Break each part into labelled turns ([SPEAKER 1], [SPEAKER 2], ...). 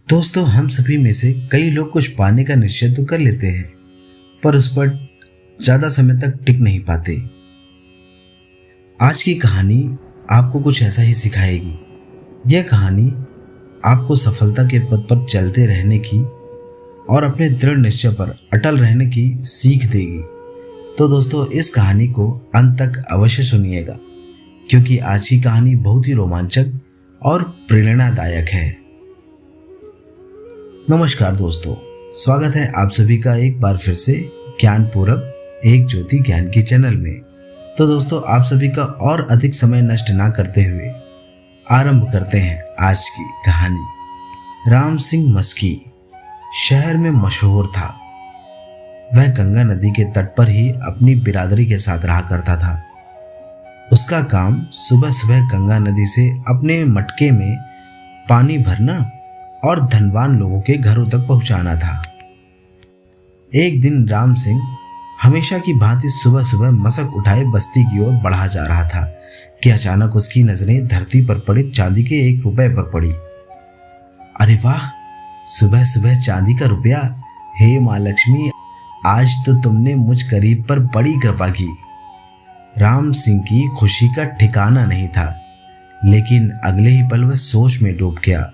[SPEAKER 1] दोस्तों, हम सभी में से कई लोग कुछ पाने का निश्चय तो कर लेते हैं, पर उस पर ज्यादा समय तक टिक नहीं पाते। आज की कहानी आपको कुछ ऐसा ही सिखाएगी। यह कहानी आपको सफलता के पथ पर चलते रहने की और अपने दृढ़ निश्चय पर अटल रहने की सीख देगी। तो दोस्तों, इस कहानी को अंत तक अवश्य सुनिएगा, क्योंकि आज की कहानी बहुत ही रोमांचक और प्रेरणादायक है। नमस्कार दोस्तों, स्वागत है आप सभी का एक बार फिर से ज्ञान पूरक एक ज्योति ज्ञान की चैनल में। तो दोस्तों, आप सभी का और अधिक समय नष्ट ना करते हुए आरंभ करते हैं आज की कहानी। राम सिंह मस्की शहर में मशहूर था। वह गंगा नदी के तट पर ही अपनी बिरादरी के साथ रहा करता था। उसका काम सुबह सुबह गंगा नदी से अपने मटके में पानी भरना और धनवान लोगों के घरों तक पहुंचाना था। एक दिन राम सिंह हमेशा की भांति सुबह सुबह मशक उठाए बस्ती की ओर बढ़ा जा रहा था कि अचानक उसकी नजरें धरती पर पड़े चांदी के 1 रुपए पर पड़ी। अरे वाह, सुबह सुबह चांदी का रुपया! हे माँ लक्ष्मी, आज तो तुमने मुझ गरीब पर बड़ी कृपा की। राम सिंह की खुशी का ठिकाना नहीं था, लेकिन अगले ही पल वह सोच में डूब गया।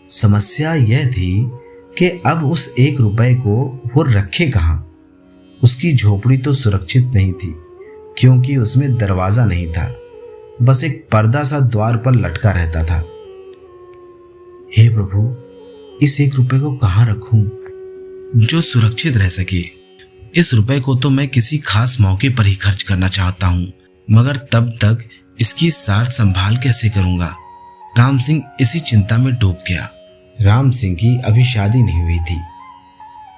[SPEAKER 1] समस्या यह थी कि अब उस 1 रुपए को वो रखे कहाँ। उसकी झोपड़ी तो सुरक्षित नहीं थी, क्योंकि उसमें दरवाजा नहीं था, बस एक पर्दा सा द्वार पर लटका रहता था। हे प्रभु, इस 1 रुपए को कहाँ रखूं जो सुरक्षित रह सके। इस रुपए को तो मैं किसी खास मौके पर ही खर्च करना चाहता हूँ, मगर तब तक इसकी सार संभाल कैसे करूंगा। राम सिंह इसी चिंता में डूब गया। राम सिंह की अभी शादी नहीं हुई थी।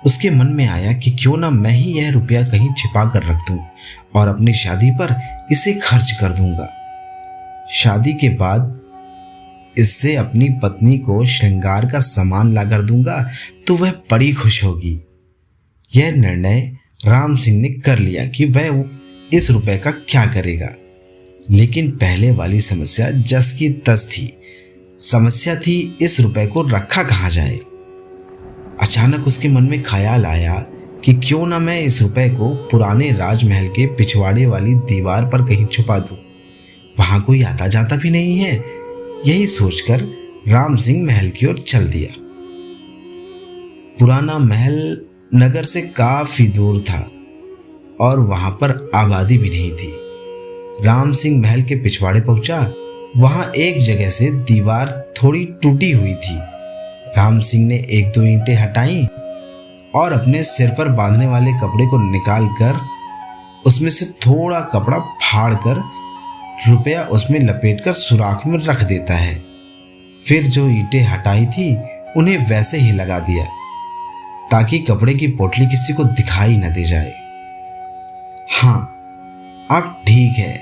[SPEAKER 1] उसके मन में आया कि क्यों ना मैं ही यह रुपया कहीं छिपा कर रख दूं और अपनी शादी पर इसे खर्च कर दूंगा। शादी के बाद इससे अपनी पत्नी को श्रृंगार का सामान ला कर दूंगा तो वह बड़ी खुश होगी। यह निर्णय राम सिंह ने कर लिया कि वह इस रुपए का क्या करेगा। लेकिन पहले वाली समस्या जस की तस थी। समस्या थी इस रुपए को रखा कहाँ जाए। अचानक उसके मन में ख्याल आया कि क्यों ना मैं इस रुपए को पुराने राजमहल के पिछवाड़े वाली दीवार पर कहीं छुपा दूं। वहां कोई आता जाता भी नहीं है। यही सोचकर राम सिंह महल की ओर चल दिया। पुराना महल नगर से काफी दूर था और वहां पर आबादी भी नहीं थी। राम सिंह महल के पिछवाड़े पहुंचा। वहां एक जगह से दीवार थोड़ी टूटी हुई थी। राम सिंह ने 1-2 ईंटें हटाई और अपने सिर पर बांधने वाले कपड़े को निकालकर उसमें से थोड़ा कपड़ा फाड़कर रुपया उसमें लपेटकर सुराख में रख देता है। फिर जो ईंटें हटाई थी उन्हें वैसे ही लगा दिया, ताकि कपड़े की पोटली किसी को दिखाई न दे जाए। हाँ, अब ठीक है,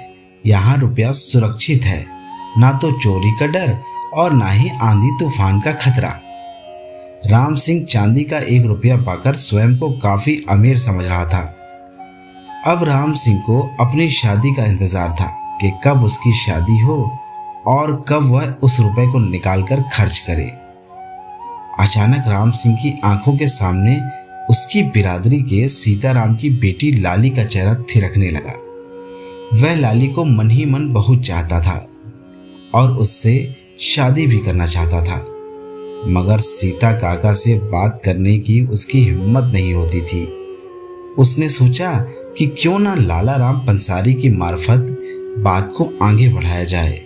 [SPEAKER 1] यहाँ रुपया सुरक्षित है, ना तो चोरी का डर और ना ही आंधी तूफान का खतरा। राम सिंह चांदी का 1 रुपया पाकर स्वयं को काफी अमीर समझ रहा था। अब राम सिंह को अपनी शादी का इंतजार था कि कब उसकी शादी हो और कब वह उस रुपए को निकालकर खर्च करे। अचानक राम सिंह की आंखों के सामने उसकी बिरादरी के सीताराम की बेटी लाली का चेहरा थिरकने लगा। वह लाली को मन ही मन बहुत चाहता था और उससे शादी भी करना चाहता था, मगर सीता काका से बात करने की उसकी हिम्मत नहीं होती थी। उसने सोचा कि क्यों ना लाला राम पंसारी की मार्फत बात को आगे बढ़ाया जाए।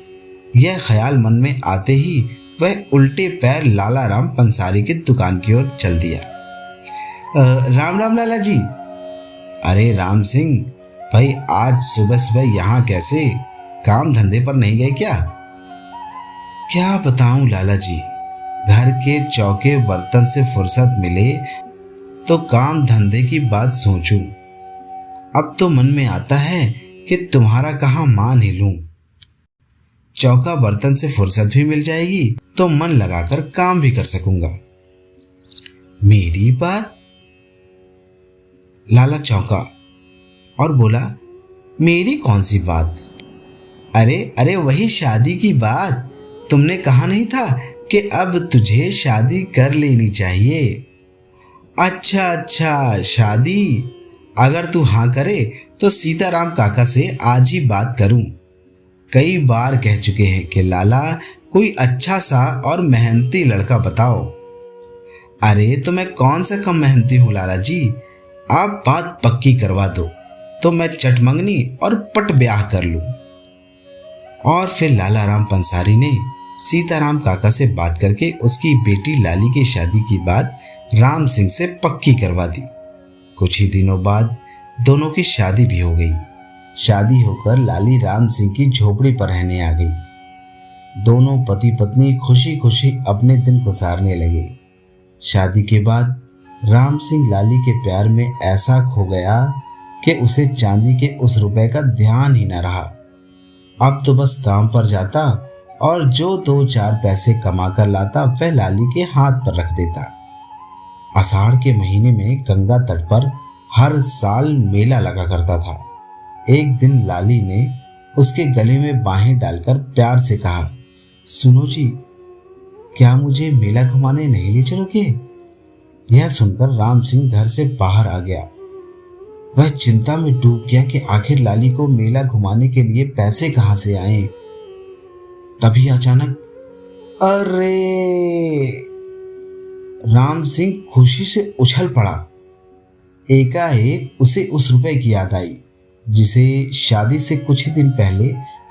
[SPEAKER 1] यह ख्याल मन में आते ही वह उल्टे पैर लाला राम पंसारी की दुकान की ओर चल दिया। राम राम लाला जी। अरे राम सिंह भाई, आज सुबह सुबह यहाँ कैसे? काम धंधे पर नहीं गए क्या? क्या बताऊं लाला जी, घर के चौके बर्तन से फुर्सत मिले तो काम धंधे की बात सोचूं। अब तो मन में आता है कि तुम्हारा कहाँ मान ही लूं। चौका बर्तन से फुर्सत भी मिल जाएगी तो मन लगाकर काम भी कर सकूंगा। मेरी बात? लाला चौंका और बोला, मेरी कौन सी बात? अरे अरे, वही शादी की बात। तुमने कहा नहीं था कि कि अब तुझे शादी कर लेनी चाहिए। अच्छा अच्छा, शादी? अगर तू हाँ करे तो सीताराम काका से आज ही बात करूं। कई बार कह चुके हैं कि लाला कोई अच्छा सा और मेहनती लड़का बताओ। अरे तो मैं कौन सा कम मेहनती हूँ लाला जी, आप बात पक्की करवा दो तो मैं चटमंगनी और पट ब्याह कर लूं। और फिर लाला राम पंसारी ने सीताराम काका से बात करके उसकी बेटी लाली की शादी की बात राम सिंह से पक्की करवा दी। कुछ ही दिनों बाद दोनों की शादी भी हो गई। शादी होकर लाली राम सिंह की झोपड़ी पर रहने आ गई। दोनों पति पत्नी खुशी खुशी अपने दिन गुजारने लगे। शादी के बाद राम सिंह लाली के प्यार में ऐसा खो गया कि उसे चांदी के उस रुपए का ध्यान ही न रहा। अब तो बस काम पर जाता और जो 2-4 पैसे कमा कर लाता वह लाली के हाथ पर रख देता। आषाढ़ के महीने में गंगा तट पर हर साल मेला लगा करता था। एक दिन लाली ने उसके गले में बाहें डालकर प्यार से कहा, सुनो जी, क्या मुझे मेला घुमाने नहीं ले चलोगे? यह सुनकर राम सिंह घर से बाहर आ गया। वह चिंता में डूब गया कि आखिर लाली को मेला घुमाने के लिए पैसे कहां से आए। तभी अचानक अरे! राम सिंह खुशी से उछल पड़ा। एकाएक उसे उस रुपए की याद आई जिसे शादी से कुछ ही दिन पहले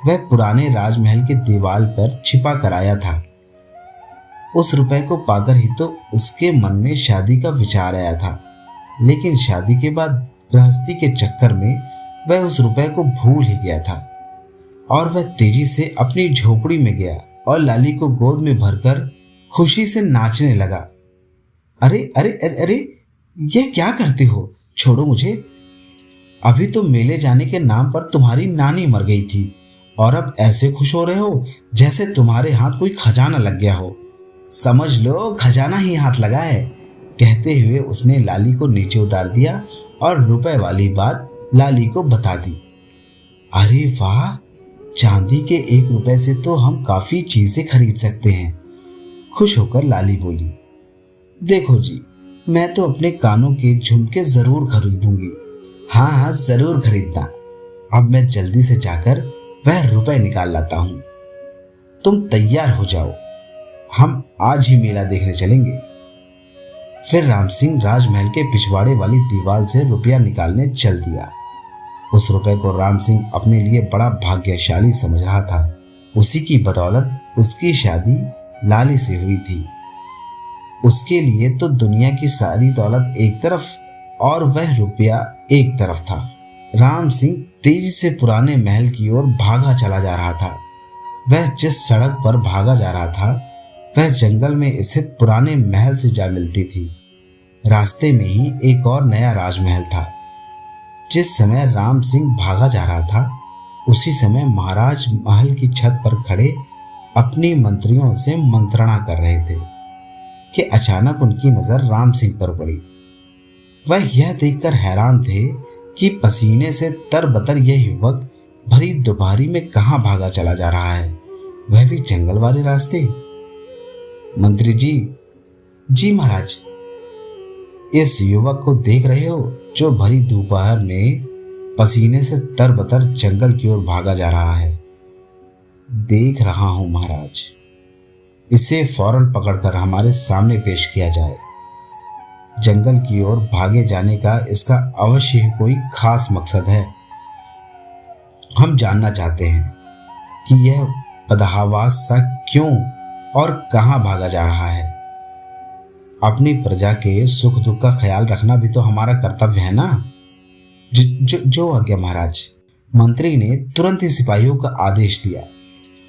[SPEAKER 1] वह पुराने राजमहल के दीवार पर छिपा कर आया था। उस रुपए को पाकर ही तो उसके मन में शादी का विचार आया था, लेकिन शादी के बाद गृहस्थी के चक्कर में वह उस रुपए को भूल ही गया था और वह तेजी से अपनी झोपड़ी में गया और लाली को गोद में भरकर खुशी से नाचने लगा। अरे अरे अरे अरे, यह क्या करते हो? छोड़ो मुझे। अभी तो मेले जाने के नाम पर तुम्हारी नानी मर गई थी और अब ऐसे खुश हो रहे हो जैसे तुम्हारे हाथ कोई खजाना लग गया हो। समझ लो खजाना ही हाथ लगा है। कहते हुए उसने लाली को नीचे उतार दिया और रुपए वाली बात लाली को बता दी। अरे वाह, चांदी के 1 रुपए से तो हम काफी चीजें खरीद सकते हैं। खुश होकर लाली बोली, देखो जी, मैं तो अपने कानों के झुमके जरूर खरीदूंगी। हाँ हाँ, जरूर खरीदना। अब मैं जल्दी से जाकर वह रुपए निकाल लाता हूं। तुम तैयार हो जाओ, हम आज ही मेला देखने चलेंगे। फिर राम सिंह राजमहल के पिछवाड़े वाली दीवार से रुपया निकालने चल दिया। उस रुपए को राम सिंह अपने लिए बड़ा भाग्यशाली समझ रहा था। उसी की बदौलत उसकी शादी लाली से हुई थी। उसके लिए तो दुनिया की सारी दौलत एक तरफ और वह रुपया एक तरफ था। राम सिंह तेजी से पुराने महल की ओर भागा चला जा रहा था। वह जिस सड़क पर भागा जा रहा था वह जंगल में स्थित पुराने महल से जा मिलती थी। रास्ते में ही एक और नया राजमहल था। जिस समय राम सिंह भागा जा रहा था उसी समय महाराज महल की छत पर खड़े अपनी मंत्रियों से मंत्रणा कर रहे थे कि अचानक उनकी नजर राम सिंह पर पड़ी। वह यह देखकर हैरान थे कि पसीने से तरबतर यह युवक भरी दोपहरी में कहां भागा चला जा रहा है, वह भी जंगल वाले रास्ते। मंत्री जी, जी महाराज, इस युवक को देख रहे हो जो भरी दोपहर में पसीने से तरबतर जंगल की ओर भागा जा रहा है? देख रहा हूं महाराज। इसे फौरन पकड़कर हमारे सामने पेश किया जाए। जंगल की ओर भागे जाने का इसका अवश्य ही कोई खास मकसद है। हम जानना चाहते हैं कि यह बदहवास सा क्यों और कहां भागा जा रहा है। अपनी प्रजा के सुख दुख का ख्याल रखना भी तो हमारा कर्तव्य है ना। जो आज्ञा महाराज। मंत्री ने तुरंत ही सिपाहियों का आदेश दिया।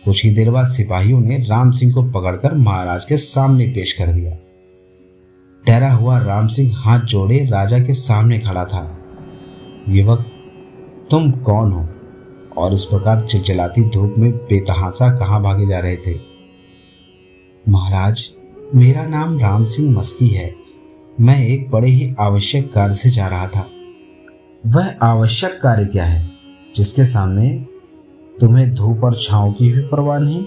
[SPEAKER 1] कुछ ही देर बाद सिपाहियों ने राम सिंह को पकड़कर महाराज के सामने पेश कर दिया। डरा हुआ राम सिंह हाथ जोड़े राजा के सामने खड़ा था। युवक, तुम कौन हो और इस प्रकार चिलचिलाती धूप में बेतहासा कहां भागे जा रहे थे? महाराज, मेरा नाम राम सिंह मस्की है। मैं एक बड़े ही आवश्यक कार्य से जा रहा था। वह आवश्यक कार्य क्या है जिसके सामने तुम्हें धूप और छांव की भी परवाह नहीं?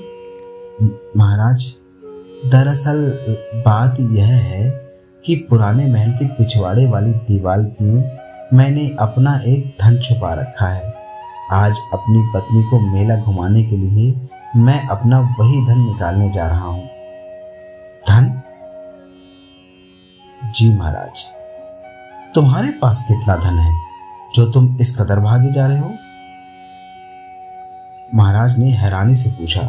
[SPEAKER 1] महाराज, दरअसल बात यह है कि पुराने महल के पिछवाड़े वाली दीवार में मैंने अपना एक धन छुपा रखा है। आज अपनी पत्नी को मेला घुमाने के लिए मैं अपना वही धन निकालने जा रहा हूँ। धन? जी महाराज। तुम्हारे पास कितना धन है जो तुम इस कदर भागे जा रहे हो? महाराज ने हैरानी से पूछा।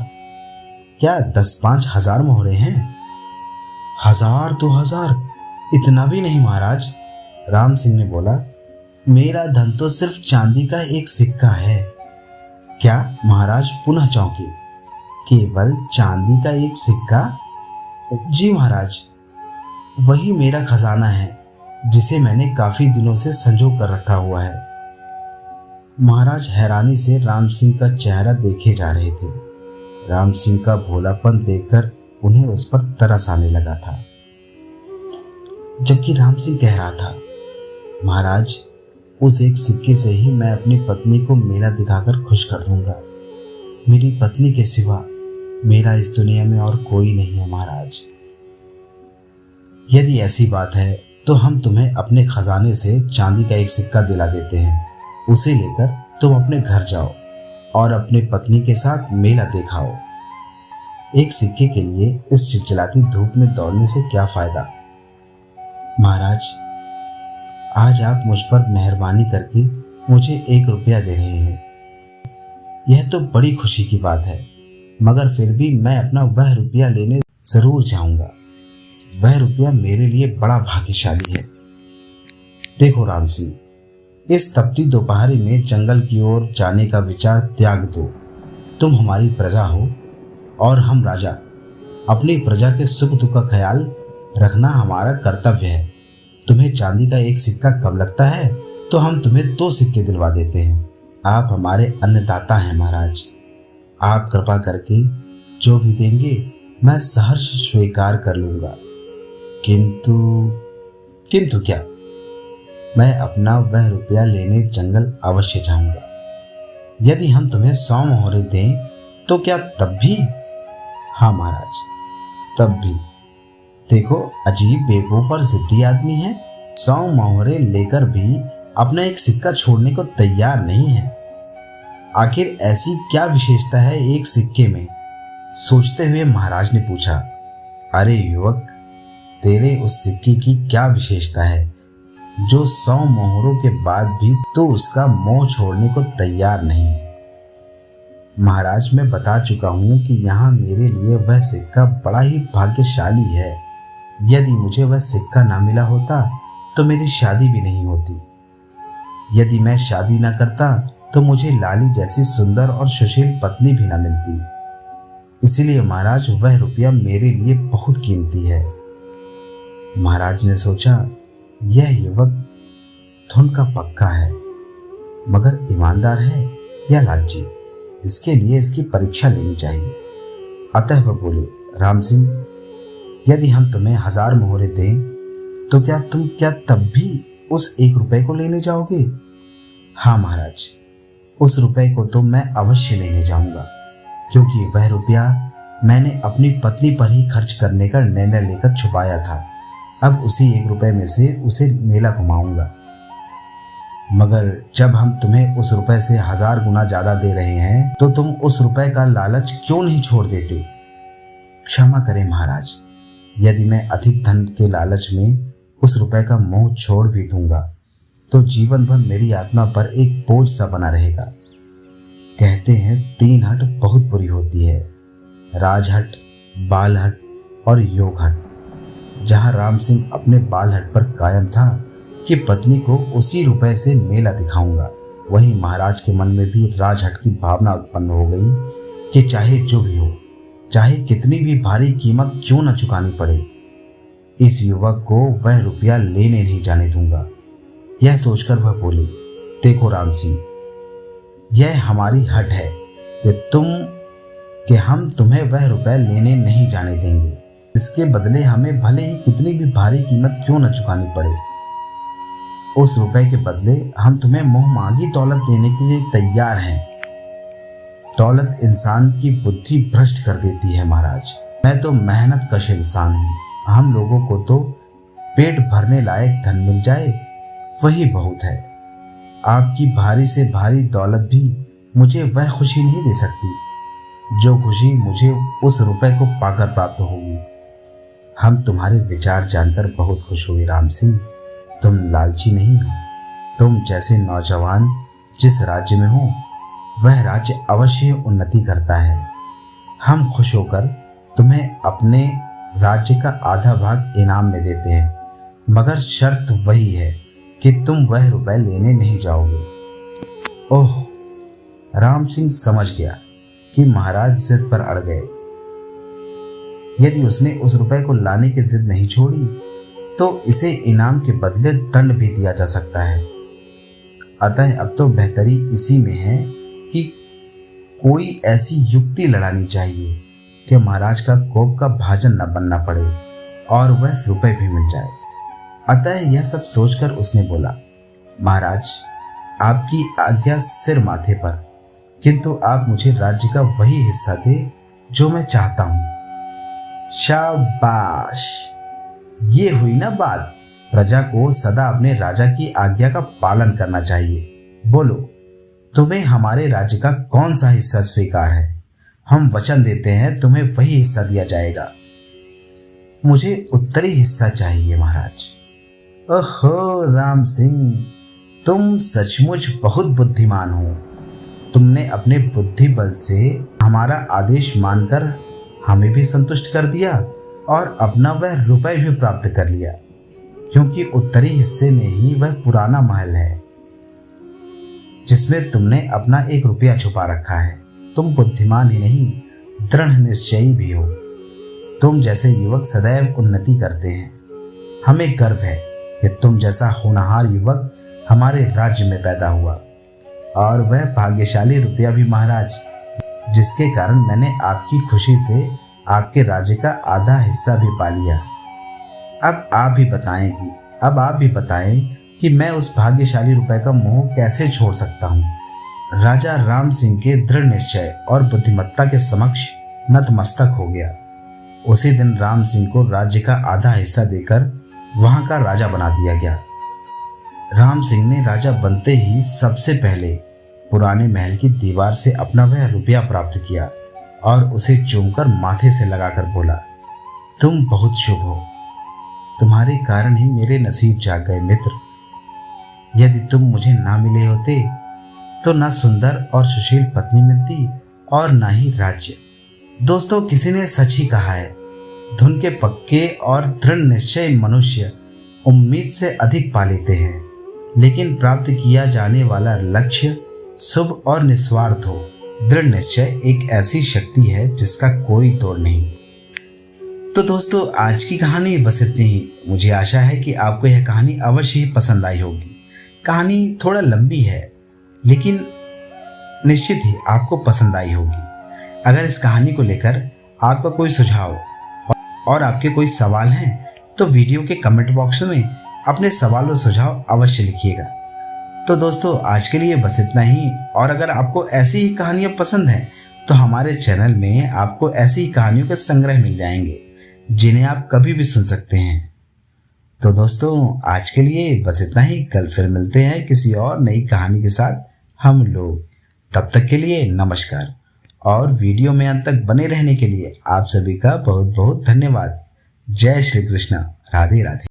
[SPEAKER 1] क्या 10-5 हजार मोहरे हैं? 1000 2000, इतना भी नहीं महाराज। राम सिंह ने बोला, मेरा धन तो सिर्फ चांदी का एक सिक्का है। क्या महाराज पुनः चौंके? केवल चांदी का एक सिक्का? जी महाराज, वही मेरा खजाना है जिसे मैंने काफी दिनों से संजो कर रखा हुआ है। महाराज हैरानी से राम सिंह का चेहरा देखे जा रहे थे। राम सिंह का भोलापन देखकर उन्हें उस पर तरस आने लगा था। जबकि राम सिंह कह रहा था, महाराज, उस एक सिक्के से ही मैं अपनी पत्नी को मेला दिखाकर खुश कर दूंगा। मेरी पत्नी के सिवा मेरा इस दुनिया में और कोई नहीं है महाराज। यदि ऐसी बात है तो हम तुम्हें अपने खजाने से चांदी का एक सिक्का दिला देते हैं। उसे लेकर तुम अपने घर जाओ और अपनी पत्नी के साथ मेला दिखाओ। एक सिक्के के लिए इस चिलचिलाती धूप में दौड़ने से क्या फायदा? महाराज, आज आप मुझ पर मेहरबानी करके मुझे 1 रुपया दे रहे हैं। यह तो बड़ी खुशी की बात है, मगर फिर भी मैं अपना वह रुपया लेने जरूर जाऊंगा। वह रुपया मेरे लिए बड़ा भाग्यशाली है। देखो राम सिंह, इस तपती दोपहरी में जंगल की ओर जाने का विचार त्याग दो। तुम हमारी प्रजा हो और हम राजा। अपनी प्रजा के सुख दुख का ख्याल रखना हमारा कर्तव्य है। तुम्हें चांदी का एक सिक्का कम लगता है तो हम तुम्हें 2 सिक्के दिलवा देते हैं। आप हमारे अन्नदाता हैं महाराज। आप कृपा करके जो भी देंगे मैं सहर्ष स्वीकार कर लूंगा। किंतु क्या? मैं अपना वह रुपया लेने जंगल अवश्य जाऊंगा। यदि हम तुम्हें 100 मोहरे दें तो क्या तब भी? हाँ महाराज, तब भी। देखो, अजीब बेवकूफ और जिद्दी आदमी है। 100 मोहरे लेकर भी अपना एक सिक्का छोड़ने को तैयार नहीं है। आखिर ऐसी क्या विशेषता है एक सिक्के में? सोचते हुए महाराज ने पूछा। अरे युवक, तेरे उस सिक्के की क्या विशेषता है जो 100 मोहरों के बाद भी तो उसका मोह छोड़ने को तैयार नहीं है? महाराज, मैं बता चुका हूं कि यहाँ मेरे लिए वह सिक्का बड़ा ही भाग्यशाली है। यदि मुझे वह सिक्का ना मिला होता तो मेरी शादी भी नहीं होती। यदि मैं शादी ना करता तो मुझे लाली जैसी सुंदर और सुशील पत्नी भी ना मिलती। इसलिए महाराज, वह रुपया मेरे लिए बहुत कीमती है। महाराज ने सोचा, यह युवक धुन का पक्का है, मगर ईमानदार है या लालची। इसके लिए इसकी परीक्षा लेनी चाहिए। अतः वह बोले, राम सिंह, यदि हम तुम्हें 1000 मोहरे दें तो क्या तुम तब भी उस 1 रुपए को लेने जाओगे? हाँ महाराज, उस रुपए को तो मैं अवश्य लेने जाऊंगा, क्योंकि वह रुपया मैंने अपनी पत्नी पर ही खर्च करने का निर्णय लेकर छुपाया था। अब उसी 1 रुपए में से उसे मेला घुमाऊंगा। मगर जब हम तुम्हें उस रुपए से 1000 गुना ज्यादा दे रहे हैं तो तुम उस रुपए का लालच क्यों नहीं छोड़ देते? क्षमा करें महाराज, यदि मैं अधिक धन के लालच में उस रुपए का मोह छोड़ भी दूंगा तो जीवन भर मेरी आत्मा पर एक बोझ सा बना रहेगा। कहते हैं 3 हट बहुत बुरी होती है, राजहट, बालहट और योगहट। जहां राम सिंह अपने बालहट पर कायम था कि पत्नी को उसी रुपए से मेला दिखाऊंगा, वहीं महाराज के मन में भी राजहट की भावना उत्पन्न हो गई कि चाहे जो भी हो, चाहे कितनी भी भारी कीमत क्यों न चुकानी पड़े, इस युवक को वह रुपया लेने नहीं जाने दूंगा। यह सोचकर वह बोले, देखो राम सिंह, यह हमारी हट है कि हम तुम्हें वह रुपया लेने नहीं जाने देंगे। इसके बदले हमें भले ही कितनी भी भारी कीमत क्यों न चुकानी पड़े, उस रुपए के बदले हम तुम्हें मुंह मांगी दौलत देने के लिए तैयार हैं। दौलत इंसान की बुद्धि भ्रष्ट कर देती है महाराज। मैं तो मेहनत कश इंसान हूँ। हम लोगों को तो पेट भरने लायक धन मिल जाए वही बहुत है। आपकी भारी से भारी दौलत भी मुझे वह खुशी नहीं दे सकती जो खुशी मुझे उस रुपए को पाकर प्राप्त होगी। हम तुम्हारे विचार जानकर बहुत खुश हुए राम सिंह। तुम लालची नहीं हो। तुम जैसे नौजवान जिस राज्य में हो वह राज्य अवश्य उन्नति करता है। हम खुश होकर तुम्हें अपने राज्य का आधा भाग इनाम में देते हैं, मगर शर्त वही है कि तुम वह रुपए लेने नहीं जाओगे। ओह, राम सिंह समझ गया कि महाराज जिद पर अड़ गए। यदि उसने उस रुपए को लाने की जिद नहीं छोड़ी तो इसे इनाम के बदले दंड भी दिया जा सकता है। अतः अब तो बेहतरी इसी में है कि कोई ऐसी युक्ति लड़ानी चाहिए कि महाराज का कोप का भाजन न बनना पड़े और वह रुपए भी मिल जाए। अतः यह सब सोचकर उसने बोला, महाराज आपकी आज्ञा सिर माथे पर, किंतु आप मुझे राज्य का वही हिस्सा दे जो मैं चाहता हूं। शाबाश, ये हुई ना बात। प्रजा को सदा अपने राजा की आज्ञा का पालन करना चाहिए। बोलो, तुम्हें हमारे राज्य का कौन सा हिस्सा स्वीकार है? हम वचन देते हैं तुम्हें वही हिस्सा दिया जाएगा। मुझे उत्तरी हिस्सा चाहिए महाराज। ओहो राम सिंह, तुम सचमुच बहुत बुद्धिमान हो। तुमने अपने बुद्धि बल से हमारा आदेश मानकर हमें भी संतुष्ट कर दिया और अपना वह रुपए भी प्राप्त कर लिया, क्योंकि उत्तरी हिस्से में ही वह पुराना महल है जिसमें तुमने अपना 1 रुपया छुपा रखा है। तुम बुद्धिमान ही नहीं, दृढ़ निश्चयी भी हो। तुम जैसे युवक सदैव उन्नति करते हैं। हमें गर्व है कि तुम जैसा होनहार युवक हमारे राज्य में पैदा हुआ, और वह भाग्यशाली रुपया भी महाराज, जिसके कारण मैंने आपकी खुशी से आपके राज्य का आधा हिस्सा भी पा लिया। अब आप भी बताएं कि मैं उस भाग्यशाली रुपए का मोह कैसे छोड़ सकता हूँ। राजा राम सिंह के दृढ़ निश्चय और बुद्धिमत्ता के समक्ष नतमस्तक हो गया। उसी दिन राम सिंह को राज्य का आधा हिस्सा देकर वहां का राजा बना दिया गया। राम सिंह ने राजा बनते ही सबसे पहले पुराने महल की दीवार से अपना वह रुपया प्राप्त किया और उसे चूमकर माथे से लगाकर बोला, तुम बहुत शुभ हो। तुम्हारे कारण ही मेरे नसीब जाग गए मित्र। यदि तुम मुझे ना मिले होते तो ना सुंदर और सुशील पत्नी मिलती और ना ही राज्य। दोस्तों, किसी ने सच ही कहा है, धुन के पक्के और दृढ़ निश्चय मनुष्य उम्मीद से अधिक पा लेते हैं, लेकिन प्राप्त किया जाने वाला लक्ष्य शुभ और निस्वार्थ हो। दृढ़ निश्चय एक ऐसी शक्ति है जिसका कोई तोड़ नहीं। तो दोस्तों, आज की कहानी बस इतनी ही। मुझे आशा है कि आपको यह कहानी अवश्य ही पसंद आई होगी। कहानी थोड़ा लंबी है, लेकिन निश्चित ही आपको पसंद आई होगी। अगर इस कहानी को लेकर आपका कोई सुझाव और आपके कोई सवाल हैं तो वीडियो के कमेंट बॉक्स में अपने सवाल और सुझाव अवश्य लिखिएगा। तो दोस्तों, आज के लिए बस इतना ही। और अगर आपको ऐसी ही कहानियाँ पसंद हैं तो हमारे चैनल में आपको ऐसी ही कहानियों के संग्रह मिल जाएंगे जिन्हें आप कभी भी सुन सकते हैं। तो दोस्तों, आज के लिए बस इतना ही। कल फिर मिलते हैं किसी और नई कहानी के साथ हम लोग। तब तक के लिए नमस्कार, और वीडियो में अंत तक बने रहने के लिए आप सभी का बहुत बहुत धन्यवाद। जय श्री कृष्णा। राधे राधे।